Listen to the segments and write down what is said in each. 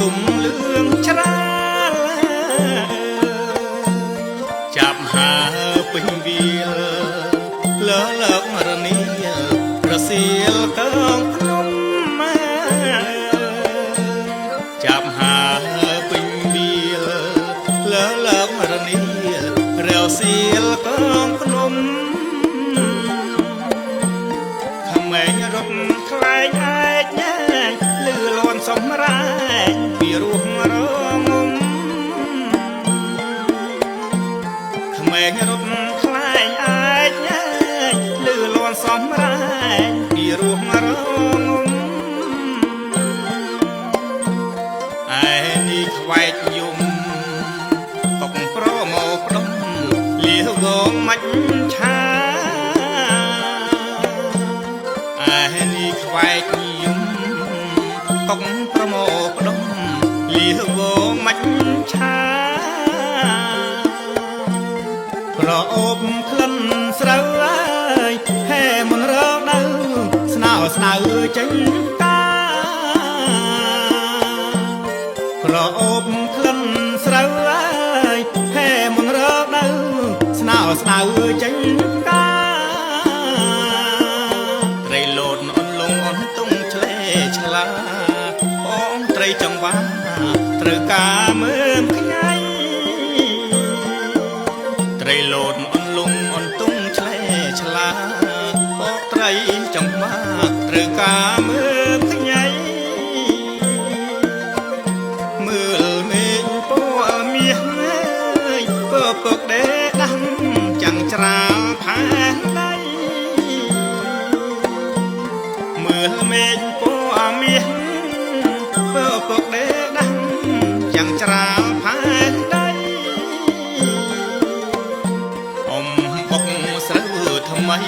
ទុំលឿងច្រាលចាប់ហាពេញវាលលើលើករនីរសៀលកងភ្នំចាប់ហាពេញវាលលើលើករនីរសៀលកងភ្នំក្មេងរត់ខ្លែងឯកញ៉ាយលឺលន់សំរែងពីរោះរងំក្មេងរត់ខ្លែងឯកញ៉ាយលឺលន់សំរែងពីរោះរងំឯនេះខ្វែកយំតុកប្រមកផ្ដុំលៀវងមាច់ឆានេះខ្វែកយំតុកប្រមកផ្ដុំលៀវងមាច់ឆាប្រអូបក្លិនស្រូវអើយហែមិនរកនៅស្នើស្នើចេញតាប្រអូបក្លិនស្រូវអើយហែមិនរកនៅស្នើស្នើចេញតាត្រីលោតអនលងអនតុងឆ្លេឆ្លាបងត្រីចង្វាត្រូវការមើលខ្ញៃត្រីលោតអនលងអនតុងឆ្លេឆ្លាបងត្រីចង្វាត្រូវការមើលខ្ញៃមើលមេឃពណ៌មាសពពកដេដាំចាំងច្រាលផែនដៃមើលមេឃពណ៌មាសពពកដេដាំចាំងច្រាលផែនដៃអ៊ំបុកស្រូវថ្មី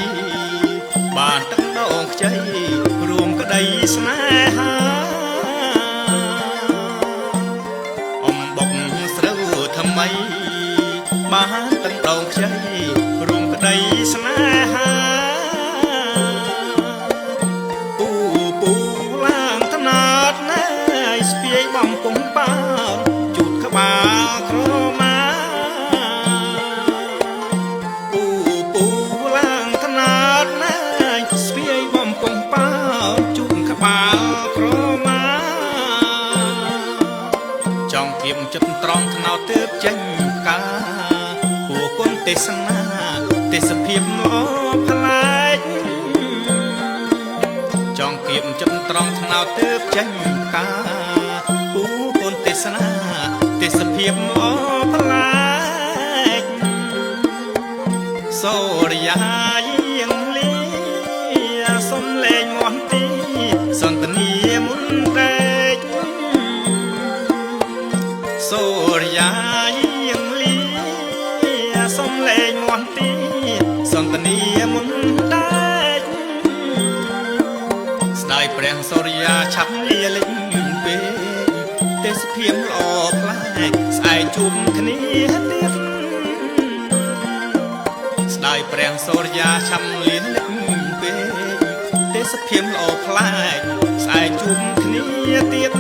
បានទឹកដងខ្ចីរួមក្តីស្នេហាអ៊ំបុកស្រូវថ្មីបានទឹកដងខ្ចីរួមក្តីស្នេហាពូឡើងថ្នោតណែស្ពាយបំពង់ប៉ោជូតក្បាលក្រមាពូឡើងថ្នោតណែស្ពាយបំពង់ប៉ោជូតក្បាលក្រមាចង់គៀមចិត្តត្រង់ថ្នោតទើបចេញកាពួកគុណទេសនាទេសភាពមកផ្លែកចង់គៀមចិត្តត្រង់ថ្នោតទើបចេញកាពួកគុណទេសនាទេសភាពមកផ្លែកសូរិយាយាងលីសំលេងមន្ទីសន្តានីមុនតែកសូរិយាយាងលីសំលេងមន្ទីសន្តានីមុនតែកស្ដាយព្រះសូរិយាឆាប់លាលេងពេកទេសភាពល្អផ្លែកស្អែកជួបគ្នាទៀតស្ដាយព្រះសូរិយាឆាប់លាលេងពេកទេសភាពល្អផ្លែកស្អែកជួបគ្នាទៀត